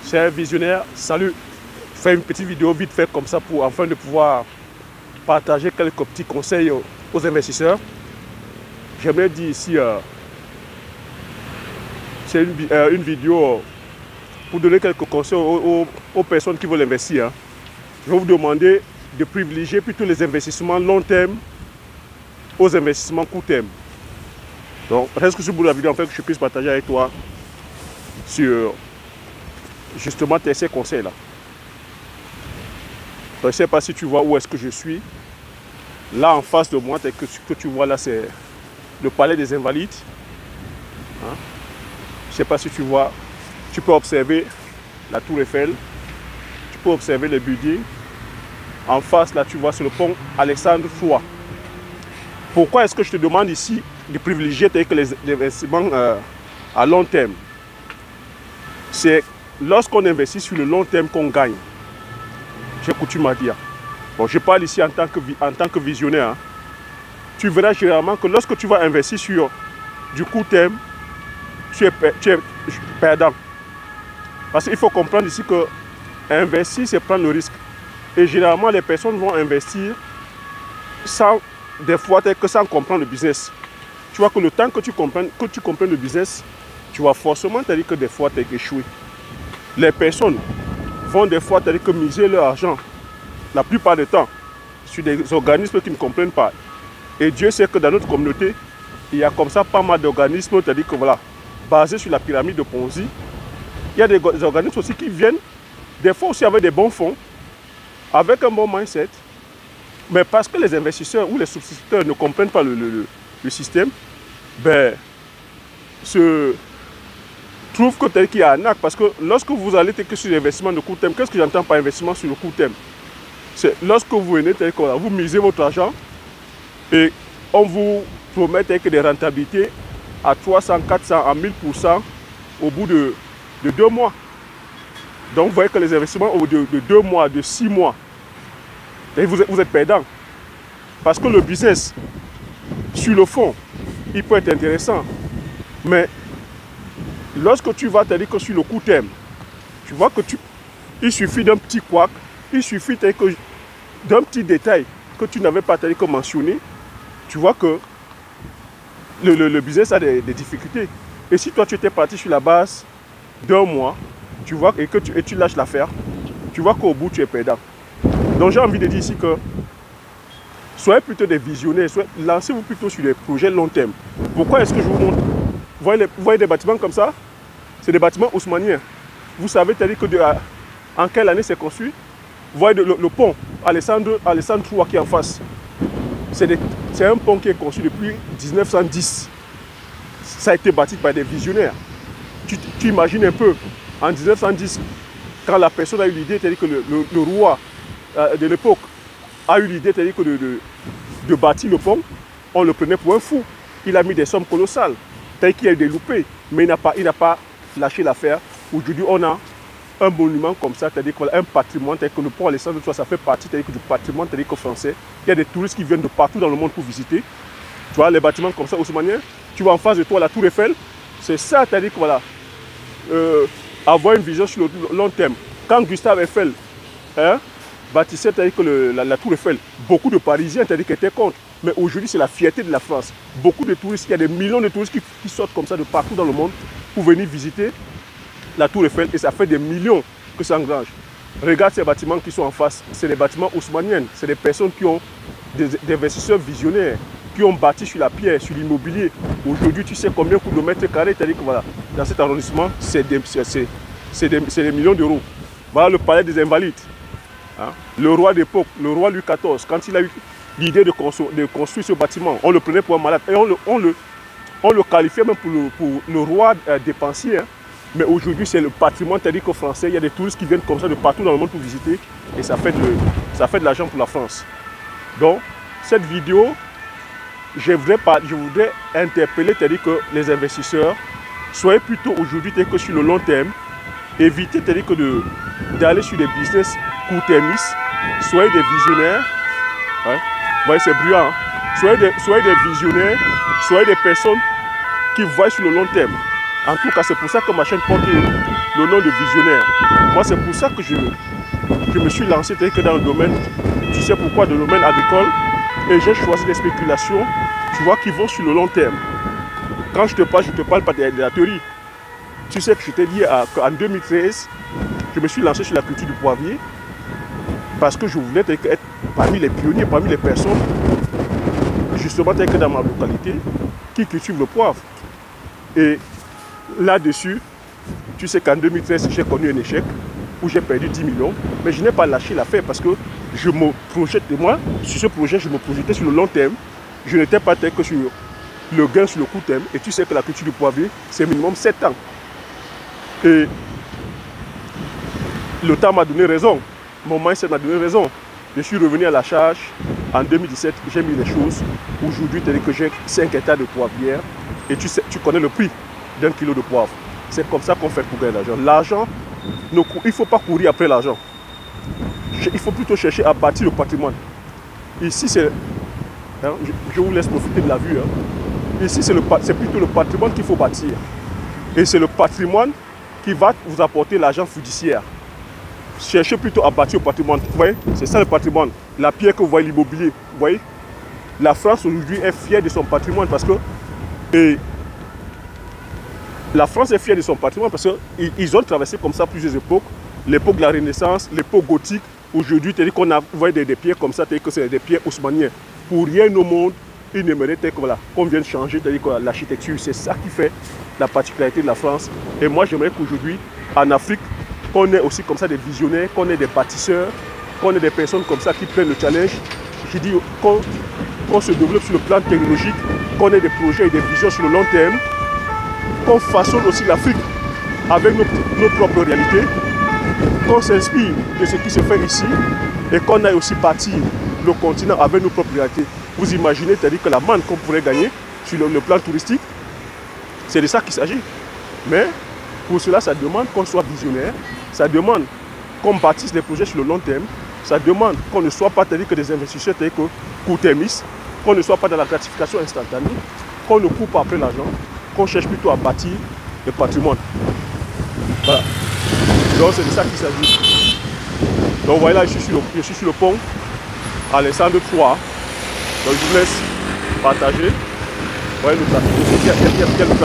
Chers visionnaires, salut. Je fais une petite vidéo vite fait comme ça pour afin de pouvoir partager quelques petits conseils aux investisseurs. J'aimerais dire ici, c'est une vidéo pour donner quelques conseils aux personnes qui veulent investir. Je vais vous demander de privilégier plutôt les investissements long terme aux investissements court terme. Donc, reste sur le bout de la vidéo, en fait, que je puisse partager avec toi sur justement ces conseils-là. Je ne sais pas si tu vois où est-ce que je suis. Là, en face de moi, ce que tu vois là, c'est le palais des Invalides. Hein? Je ne sais pas si tu vois. Tu peux observer la tour Eiffel. Tu peux observer les buildings. En face, là, tu vois, c'est le pont Alexandre III. Pourquoi est-ce que je te demande ici de privilégier les investissements à long terme? C'est lorsqu'on investit sur le long terme qu'on gagne. J'ai coutume à dire. Bon, je parle ici en tant que visionnaire. Hein. Tu verras généralement que lorsque tu vas investir sur du court terme, tu es perdant. Parce qu'il faut comprendre ici que investir, c'est prendre le risque. Et généralement, les personnes vont investir sans, des fois, sans comprendre le business. Tu vois que le temps que tu comprennes le business, tu vas forcément te dire que des fois, tu as échoué. Les personnes vont des fois te dire que miser leur argent, la plupart du temps, sur des organismes qui ne comprennent pas. Et Dieu sait que dans notre communauté, il y a comme ça pas mal d'organismes, c'est-à-dire que voilà, basés sur la pyramide de Ponzi. Il y a des organismes aussi qui viennent, des fois aussi avec des bons fonds, avec un bon mindset, mais parce que les investisseurs ou les souscripteurs ne comprennent pas le système, ben, se trouvent que tel qu'il y a un arnaque. Parce que lorsque vous allez sur l'investissement de court terme, qu'est-ce que j'entends par investissement sur le court terme? C'est lorsque vous venez, vous misez votre argent et on vous promet des rentabilités à 300, 400, à 1000% au bout de 2 mois. Donc vous voyez que les investissements au bout de 2 mois, de 6 mois, et vous êtes perdant. Parce que le business, sur le fond, il peut être intéressant. Mais lorsque tu vas te dire que sur le court terme, tu vois que il suffit d'un petit couac, il suffit d'un petit détail que tu n'avais pas mentionné, tu vois que le business a des difficultés. Et si toi tu étais parti sur la base d'1 mois, tu vois, et que tu lâches l'affaire, tu vois qu'au bout tu es perdant. Donc j'ai envie de dire ici que soyez plutôt des visionnaires, lancez-vous plutôt sur des projets long terme. Pourquoi est-ce que je vous montre? Vous voyez des bâtiments comme ça? C'est des bâtiments haussmanniens. Vous savez, en quelle année c'est construit? Vous voyez le pont Alexandre III qui est en face. C'est un pont qui est construit depuis 1910. Ça a été bâti par des visionnaires. Tu imagines un peu, en 1910, quand la personne a eu l'idée, c'est-à-dire que le roi de l'époque a eu l'idée, c'est-à-dire que de bâtir le pont, on le prenait pour un fou. Il a mis des sommes colossales, c'est-à-dire qu'il a eu des loupés, mais il n'a pas lâché l'affaire. Aujourd'hui, on a un monument comme ça, c'est-à-dire un patrimoine, c'est-à-dire que le pont Alexandre III, ça fait partie du patrimoine français. Il y a des touristes qui viennent de partout dans le monde pour visiter. Tu vois, les bâtiments comme ça, haussmanniens, tu vois en face de toi la tour Eiffel, c'est ça, c'est-à-dire que voilà, avoir une vision sur le long terme. Quand Gustave Eiffel bâtissait, c'est-à-dire que la tour Eiffel, beaucoup de Parisiens, c'est-à-dire qu'ils étaient contre. Mais aujourd'hui, c'est la fierté de la France. Beaucoup de touristes, il y a des millions de touristes qui sortent comme ça de partout dans le monde pour venir visiter la tour Eiffel, et ça fait des millions que ça engrange. Regarde ces bâtiments qui sont en face, c'est des bâtiments haussmanniens, c'est des personnes qui ont des investisseurs visionnaires, qui ont bâti sur la pierre, sur l'immobilier. Aujourd'hui, tu sais combien coûte le mètre carré, c'est-à-dire que voilà, dans cet arrondissement, c'est des millions d'euros. Voilà le palais des Invalides. Hein? Le roi d'époque, le roi Louis XIV, quand il a eu l'idée de construire ce bâtiment, on le prenait pour un malade et on le qualifiait même pour le roi dépensier. Hein? Mais aujourd'hui, c'est le patrimoine français. Il y a des touristes qui viennent comme ça de partout dans le monde pour visiter. Et ça fait de l'argent pour la France. Donc, cette vidéo, je voudrais interpeller que les investisseurs, soyez plutôt aujourd'hui que sur le long terme. Évitez d'aller sur des business court-termistes. Soyez des visionnaires. Hein? Vous voyez, c'est bruyant. Hein? Soyez des visionnaires. Soyez des personnes qui voient sur le long terme. En tout cas, c'est pour ça que ma chaîne porte le nom de visionnaire. Moi, c'est pour ça que je me suis lancé que dans le domaine, tu sais pourquoi, dans le domaine agricole. Et j'ai choisi des spéculations, tu vois, qui vont sur le long terme. Quand je te parle pas de la théorie. Tu sais que je t'ai dit qu'en 2013, je me suis lancé sur la culture du poivrier parce que je voulais être parmi les pionniers, parmi les personnes, justement, que dans ma localité, qui cultivent le poivre. Et là-dessus, tu sais qu'en 2013, j'ai connu un échec où j'ai perdu 10 millions, mais je n'ai pas lâché l'affaire parce que je me projette, et moi, sur ce projet, je me projetais sur le long terme. Je n'étais pas tel que sur le gain sur le court terme. Et tu sais que la culture du poivrier, c'est minimum 7 ans. Et le temps m'a donné raison. Mon mindset m'a donné raison. Je suis revenu à la charge. En 2017, j'ai mis les choses. Aujourd'hui, tu dis que j'ai 5 hectares de poivrière. Et tu connais le prix d'un kilo de poivre. C'est comme ça qu'on fait pour gagner l'argent. L'argent, il ne faut pas courir après l'argent. Il faut plutôt chercher à bâtir le patrimoine. Ici, c'est... Hein, je vous laisse profiter de la vue. Hein. Ici, c'est plutôt le patrimoine qu'il faut bâtir. Et c'est le patrimoine qui va vous apporter l'argent fiduciaire. Cherchez plutôt à bâtir le patrimoine. Vous voyez, c'est ça le patrimoine. La pierre que vous voyez, l'immobilier. Vous voyez, la France aujourd'hui est fière de son patrimoine parce que... Et la France est fière de son patrimoine parce qu'ils ont traversé comme ça plusieurs époques. L'époque de la Renaissance, l'époque gothique. Aujourd'hui, qu'on a des pierres comme ça, que c'est des pierres haussmanniennes. Pour rien au monde, ils n'aimeraient qu'on vienne changer l'architecture. C'est ça qui fait la particularité de la France. Et moi, j'aimerais qu'aujourd'hui, en Afrique, qu'on ait aussi comme ça des visionnaires, qu'on ait des bâtisseurs, qu'on ait des personnes comme ça qui prennent le challenge. Je dis qu'on se développe sur le plan technologique, qu'on ait des projets et des visions sur le long terme, qu'on façonne aussi l'Afrique avec nos propres réalités, qu'on s'inspire de ce qui se fait ici et qu'on aille aussi bâtir le continent avec nos propres réalités. Vous imaginez, c'est-à-dire que la manne qu'on pourrait gagner sur le plan touristique, c'est de ça qu'il s'agit. Mais pour cela, ça demande qu'on soit visionnaire, ça demande qu'on bâtisse des projets sur le long terme, ça demande qu'on ne soit pas que des investisseurs court-termistes, qu'on ne soit pas dans la gratification instantanée, qu'on ne court pas après l'argent, qu'on cherche plutôt à bâtir le patrimoine. Voilà. Donc c'est de ça qu'il s'agit. Donc voilà, je suis sur le pont Alexandre III. Donc je vous laisse partager. Vous voyez le trafic.